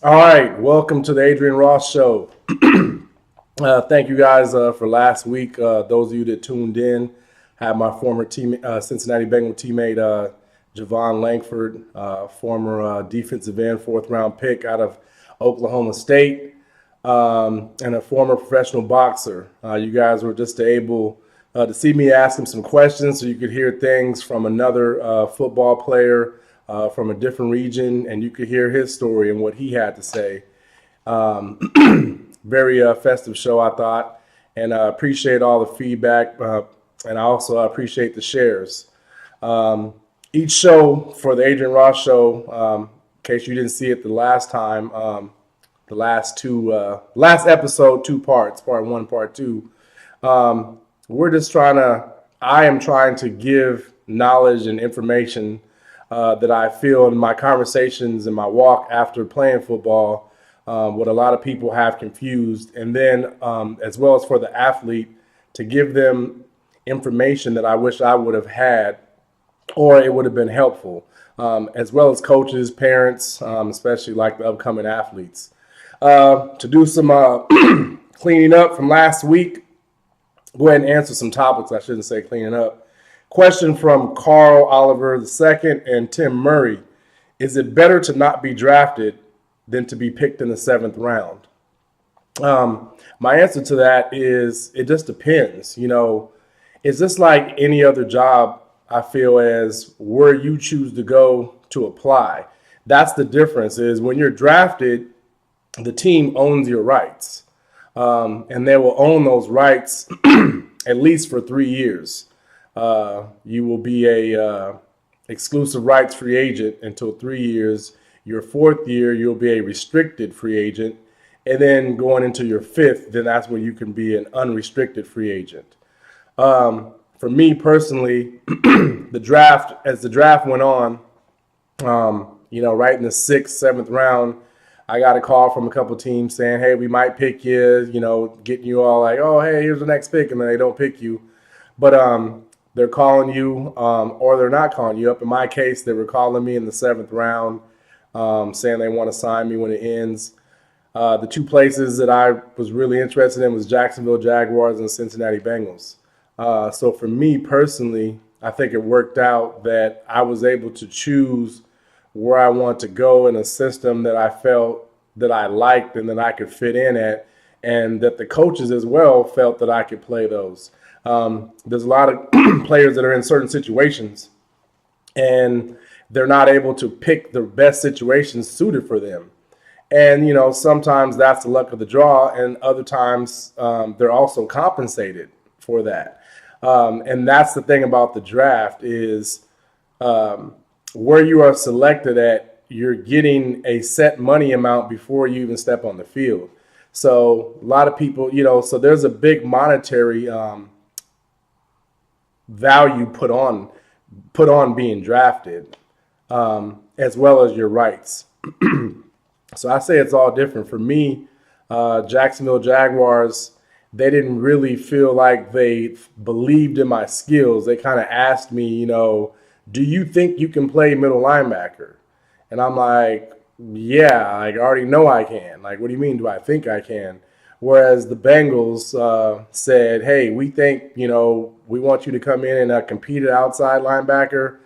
All right, welcome to the Adrian Ross Show. Thank you guys for last week. Those of you that tuned in, had my former team, Cincinnati Bengal teammate Javon Langford, former defensive end, fourth round pick out of Oklahoma State, and a former professional boxer. You guys were just able to see me ask him some questions, so you could hear things from another football player from a different region, and you could hear his story and what he had to say. Very festive show, I thought, and I appreciate all the feedback, and I also appreciate the shares. Each show for the Adrian Ross Show, in case you didn't see it the last time, the last episode, two parts, part one, part two. We're just I am trying to give knowledge and information that I feel in my conversations and my walk after playing football, what a lot of people have confused. And then as well as for the athlete, to give them information that I wish I would have had or it would have been helpful, as well as coaches, parents, especially like the upcoming athletes. To do some cleaning up from last week, go ahead and answer some topics. I shouldn't say cleaning up. Question from Carl Oliver II and Tim Murray. Is it better to not be drafted than to be picked in the seventh round? My answer to that is it just depends. It's just like any other job, I feel, as where you choose to go to apply. That's the difference is when you're drafted, the team owns your rights. And they will own those rights at least for 3 years. You will be a exclusive rights free agent until 3 years. Your fourth year, you'll be a restricted free agent. And then going into your fifth, then that's when you can be an unrestricted free agent. For me personally, as the draft went on, right in the sixth, seventh round, I got a call from a couple teams saying, hey, we might pick you, getting you all like, oh, hey, here's the next pick, and then they don't pick you. But they're calling you or they're not calling you up. In my case, they were calling me in the seventh round, saying they want to sign me when it ends. The two places that I was really interested in was Jacksonville Jaguars and Cincinnati Bengals. So for me personally, I think it worked out that I was able to choose where I want to go in a system that I felt that I liked and that I could fit in at, and that the coaches as well felt that I could play those. There's a lot of players that are in certain situations and they're not able to pick the best situations suited for them. And, sometimes that's the luck of the draw, and other times they're also compensated for that. And that's the thing about the draft is where you are selected at, you're getting a set money amount before you even step on the field. So a lot of people, so there's a big monetary value put on being drafted, as well as your rights. So I say it's all different. For me, Jacksonville Jaguars, they didn't really feel like they believed in my skills. They kind of asked me, do you think you can play middle linebacker? And I'm like, yeah, I already know I can. Like, what do you mean, do I think I can? Whereas the Bengals said, hey, we think, we want you to come in and compete at outside linebacker.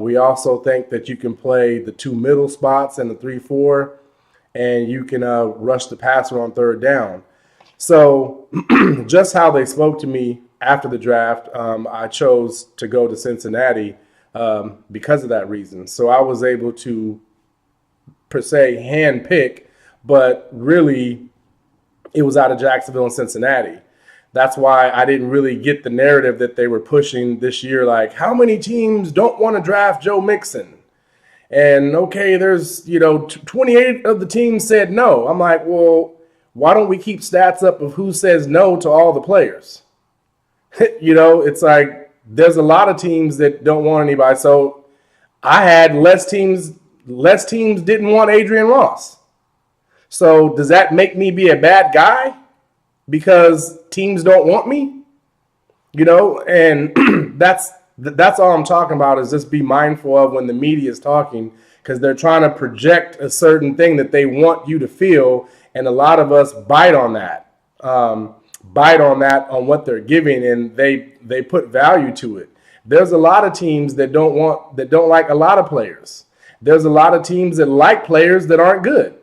We also think that you can play the two middle spots and the 3-4, and you can rush the passer on third down. So just how they spoke to me after the draft, I chose to go to Cincinnati because of that reason. So I was able to, per se, hand pick, but really it was out of Jacksonville and Cincinnati. That's why I didn't really get the narrative that they were pushing this year, like how many teams don't want to draft Joe Mixon? And okay, there's, 28 of the teams said no. I'm like, well, why don't we keep stats up of who says no to all the players? It's like there's a lot of teams that don't want anybody. So I had less teams didn't want Adrian Ross. So does that make me be a bad guy because teams don't want me? And that's all I'm talking about is just be mindful of when the media is talking, because they're trying to project a certain thing that they want you to feel. And a lot of us bite on that, on what they're giving, and they put value to it. There's a lot of teams that don't like a lot of players. There's a lot of teams that like players that aren't good.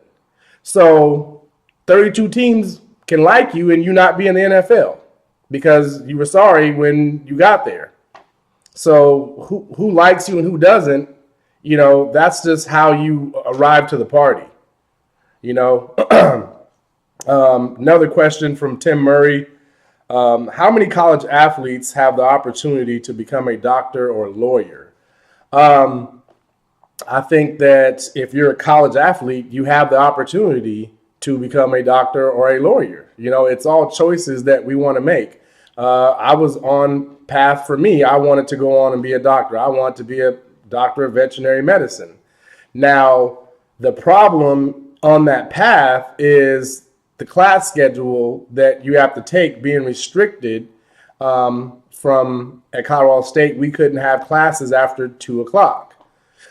So 32 teams can like you and you not be in the NFL because you were sorry when you got there. So who likes you and who doesn't, that's just how you arrive to the party. Another question from Tim Murray. How many college athletes have the opportunity to become a doctor or lawyer? I think that if you're a college athlete, you have the opportunity to become a doctor or a lawyer. It's all choices that we want to make. I was on path for me. I wanted to go on and be a doctor. I want to be a doctor of veterinary medicine. Now, the problem on that path is the class schedule that you have to take being restricted. From at Colorado State, we couldn't have classes after 2:00.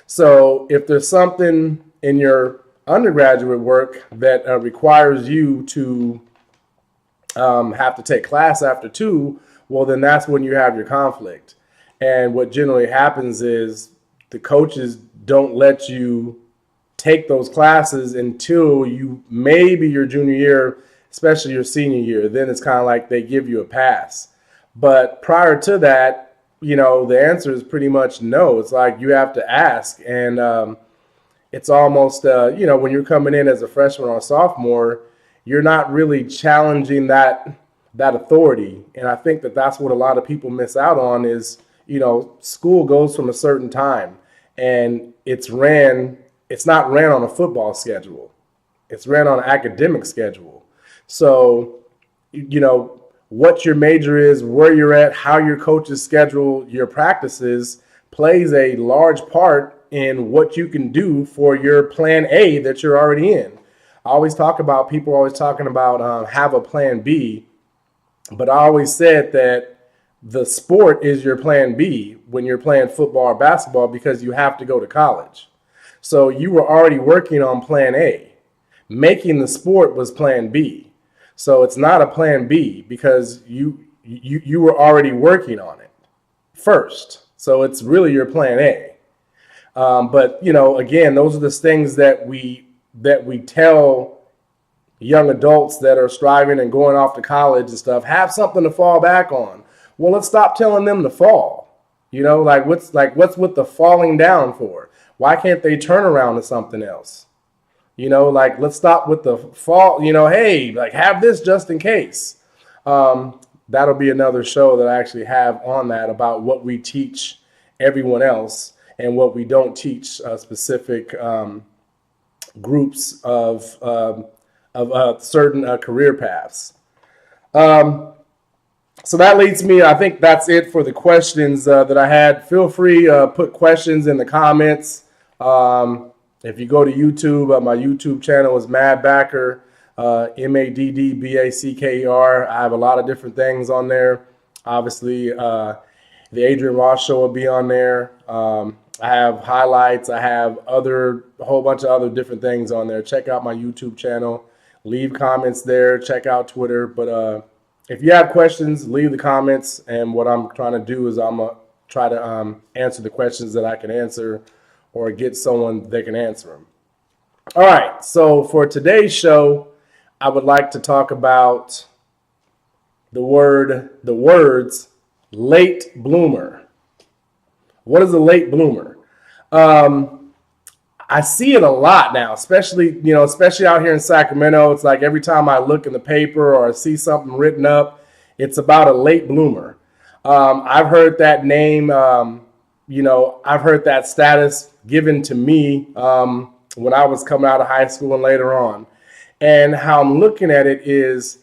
So if there's something in your undergraduate work that requires you to have to take class after 2, well, then that's when you have your conflict. And what generally happens is the coaches don't let you take those classes until maybe your junior year, especially your senior year. Then it's kind of like they give you a pass. But prior to that, the answer is pretty much no. It's like you have to ask. And it's almost, when you're coming in as a freshman or a sophomore, you're not really challenging that authority. And I think that that's what a lot of people miss out on is, school goes from a certain time and it's not ran on a football schedule. It's ran on an academic schedule. So, what your major is, where you're at, how your coaches schedule your practices plays a large part in what you can do for your plan A that you're already in. People always talking about have a plan B, but I always said that the sport is your plan B when you're playing football or basketball because you have to go to college. So you were already working on plan A. Making the sport was plan B. So it's not a plan B because you were already working on it first. So it's really your plan A. But again, those are the things that we tell young adults that are striving and going off to college and stuff. Have something to fall back on. Well, let's stop telling them to fall. What's with the falling down for? Why can't they turn around to something else? Let's stop with the fall, hey, have this just in case. That'll be another show that I actually have on that about what we teach everyone else and what we don't teach specific groups of certain career paths. So that leads me, I think that's it for the questions that I had. Feel free to put questions in the comments. If you go to YouTube, my YouTube channel is Mad Backer, MADDBACKER. I have a lot of different things on there. Obviously, the Adrian Ross Show will be on there. I have highlights. I have a whole bunch of other different things on there. Check out my YouTube channel. Leave comments there. Check out Twitter. But if you have questions, leave the comments. And what I'm trying to do is I'm going to try to answer the questions that I can answer or get someone that can answer them. All right, so for today's show, I would like to talk about the words late bloomer. What is a late bloomer? I see it a lot now, especially out here in Sacramento. It's like every time I look in the paper or I see something written up, it's about a late bloomer. I've heard that name, I've heard that status given to me when I was coming out of high school and later on. And how I'm looking at it is,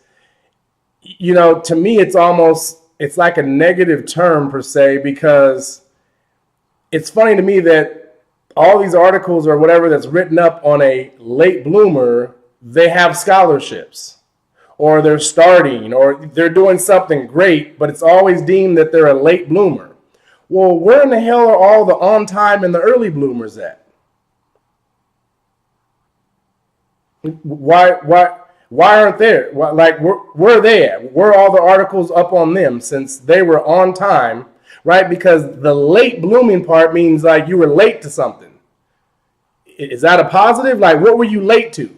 to me, it's like a negative term per se, because it's funny to me that all these articles or whatever that's written up on a late bloomer, they have scholarships or they're starting or they're doing something great, but it's always deemed that they're a late bloomer. Well, where in the hell are all the on time and the early bloomers at? Why aren't there? Like, where are they at? Where are all the articles up on them since they were on time, right? Because the late blooming part means like you were late to something. Is that a positive? Like, what were you late to?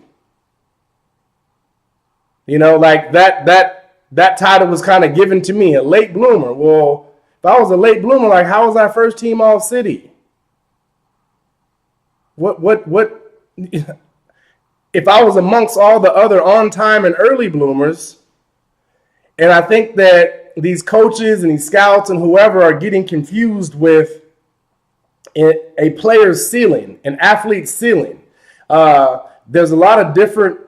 Like that title was kind of given to me, a late bloomer. Well, if I was a late bloomer, like, how was I first team all city? What if I was amongst all the other on time and early bloomers? And I think that these coaches and these scouts and whoever are getting confused with a player's ceiling, an athlete's ceiling. There's a lot of different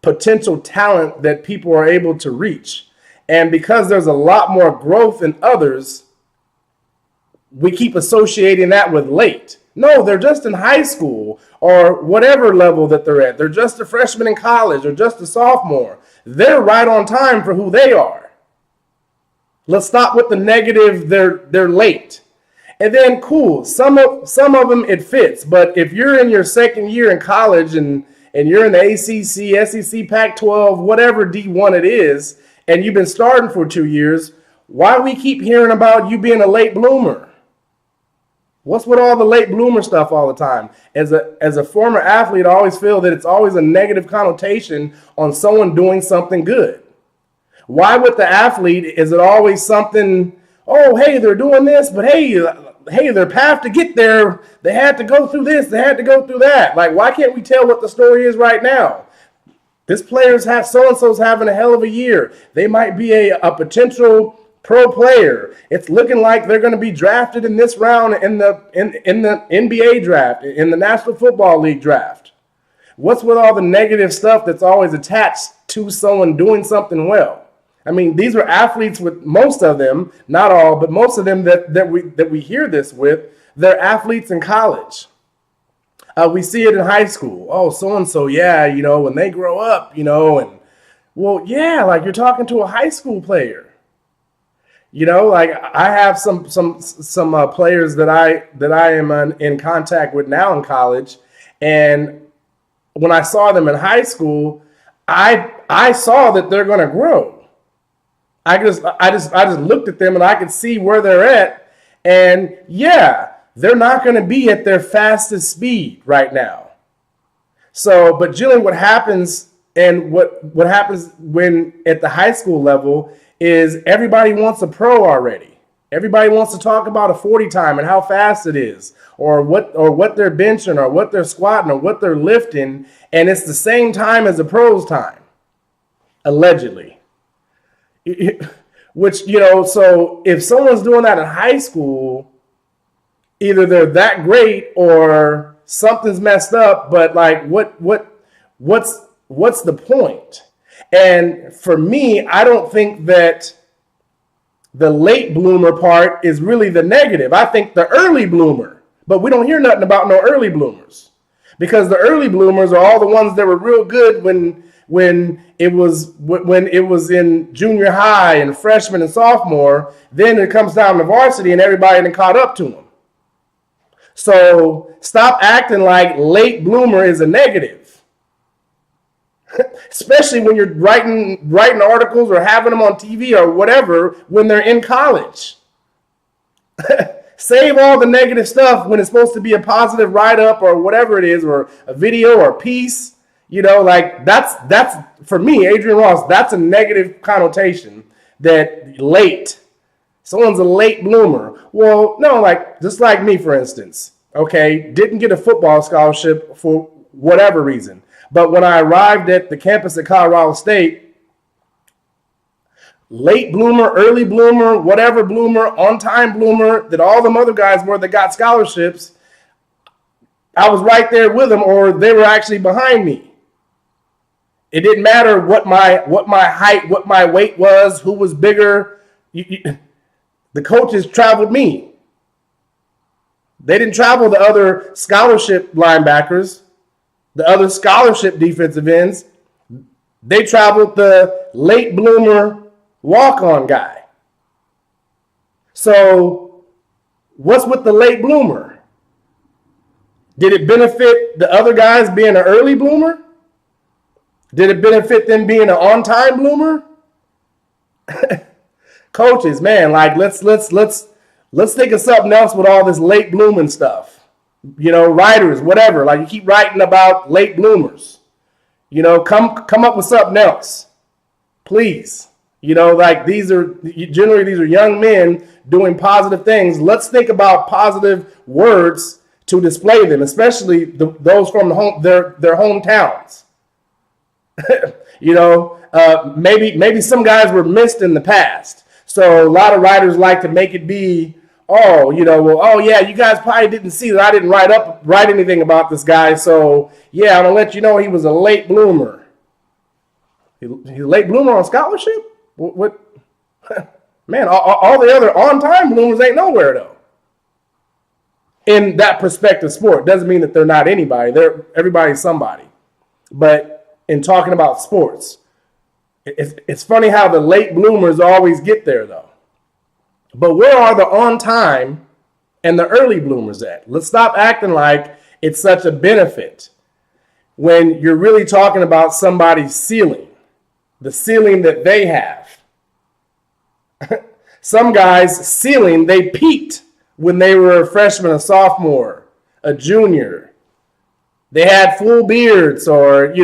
potential talent that people are able to reach. And because there's a lot more growth in others, we keep associating that with late. No, they're just in high school or whatever level that they're at. They're just a freshman in college or just a sophomore. They're right on time for who they are. Let's stop with the negative, they're late. And then cool, some of them it fits. But if you're in your second year in college and you're in the ACC, SEC, Pac-12, whatever D1 it is, and you've been starting for 2 years, why we keep hearing about you being a late bloomer? What's with all the late bloomer stuff all the time? As a former athlete, I always feel that it's always a negative connotation on someone doing something good. Why with the athlete is it always something, oh, hey, they're doing this, but hey, their path to get there, they had to go through this, they had to go through that. Like, why can't we tell what the story is right now? This player's so-and-so's having a hell of a year. They might be a potential pro player. It's looking like they're going to be drafted in this round in the NBA draft, in the National Football League draft. What's with all the negative stuff that's always attached to someone doing something well? I mean, these are athletes with most of them, not all, but most of them that we hear this with, they're athletes in college. We see it in high school. Oh, so-and-so, yeah, when they grow up, and well, yeah, like you're talking to a high school player. Like I have some players that I am in contact with now in college, and when I saw them in high school, I saw that they're going to grow. I just looked at them and I could see where they're at, and yeah, they're not going to be at their fastest speed right now. So, but Jillian, what happens when at the high school level is everybody wants a pro already. Everybody wants to talk about a 40 time and how fast it is, or what they're benching, or what they're squatting, or what they're lifting, and it's the same time as a pro's time, allegedly. Which, so if someone's doing that in high school, either they're that great or something's messed up, but like what's the point? And for me, I don't think that the late bloomer part is really the negative. I think the early bloomer, but we don't hear nothing about no early bloomers, because the early bloomers are all the ones that were real good when it was in junior high and freshman and sophomore. Then it comes down to varsity and everybody done caught up to them. So stop acting like late bloomer is a negative. Especially when you're writing articles or having them on TV or whatever when they're in college. Save all the negative stuff when it's supposed to be a positive write-up or whatever it is, or a video or a piece. Like that's for me, Adrian Ross, that's a negative connotation, that late. Someone's a late bloomer. Well, no, like just like me, for instance, okay, didn't get a football scholarship for whatever reason. But when I arrived at the campus at Colorado State, late bloomer, early bloomer, whatever bloomer, on-time bloomer, that all them other guys were that got scholarships, I was right there with them, or they were actually behind me. It didn't matter what my height, what my weight was, who was bigger. The coaches traveled me. They didn't travel the other scholarship linebackers, the other scholarship defensive ends. They traveled the late bloomer walk-on guy. So what's with the late bloomer? Did it benefit the other guys being an early bloomer? Did it benefit them being an on-time bloomer? Coaches, man, like let's think of something else with all this late blooming stuff. Writers, whatever. Like you keep writing about late bloomers. Come up with something else, please. Like these are young men doing positive things. Let's think about positive words to display them, especially those from their hometowns. Maybe some guys were missed in the past. So a lot of writers like to make it be, you guys probably didn't see that I didn't write anything about this guy. So yeah, I'm gonna let you know he was a late bloomer. He's a late bloomer on scholarship? What? Man, all the other on-time bloomers ain't nowhere though. In that perspective sport, doesn't mean that they're not anybody. Everybody's somebody. But in talking about sports, it's funny how the late bloomers always get there though. But where are the on-time and the early bloomers at? Let's stop acting like it's such a benefit when you're really talking about somebody's ceiling, the ceiling that they have. Some guys' ceiling, they peaked when they were a freshman, a sophomore, a junior. They had full beards or,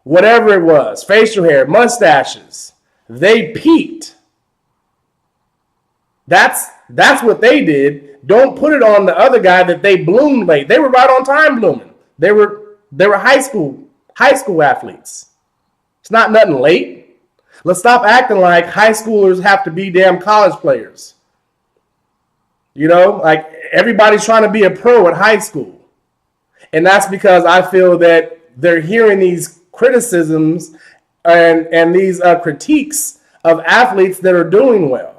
whatever it was, facial hair, mustaches. They peaked. That's what they did. Don't put it on the other guy that they bloomed late. They were right on time blooming. They were high school athletes. It's not nothing late. Let's stop acting like high schoolers have to be damn college players. Like everybody's trying to be a pro at high school. And that's because I feel that they're hearing these criticisms and these critiques of athletes that are doing well.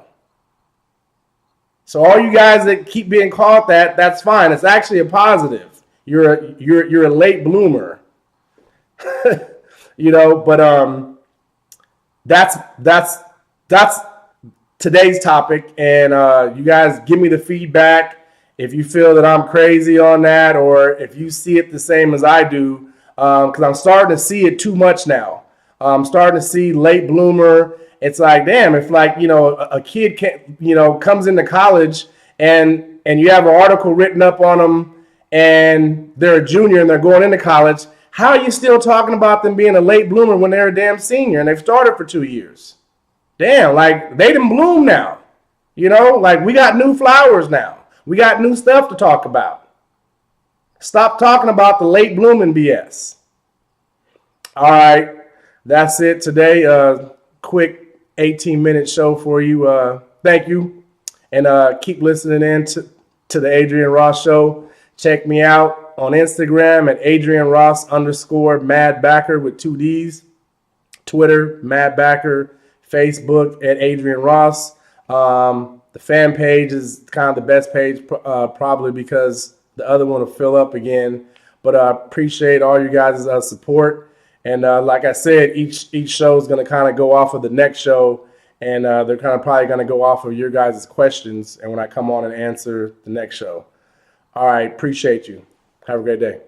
So all you guys that keep being called that's fine. It's actually a positive. You're a late bloomer. But that's today's topic, and you guys give me the feedback if you feel that I'm crazy on that, or if you see it the same as I do, because I'm starting to see it too much now. I'm starting to see late bloomer. It's like, damn, if a kid comes into college and you have an article written up on them and they're a junior and they're going into college, how are you still talking about them being a late bloomer when they're a damn senior and they've started for 2 years? Damn, like they done bloom now. Like we got new flowers now. We got new stuff to talk about. Stop talking about the late blooming BS. All right, that's it today. Quick 18-minute show for you. Thank you. And keep listening in to the Adrian Ross Show. Check me out on Instagram at AdrianRoss_MadBacker with 2 D's. Twitter, MadBacker. Facebook at Adrian Ross. The fan page is kind of the best page probably because the other one will fill up again. But I appreciate all you guys' support. And like I said, each show is going to kind of go off of the next show. And they're kind of probably going to go off of your guys' questions. And when I come on and answer the next show. All right. Appreciate you. Have a great day.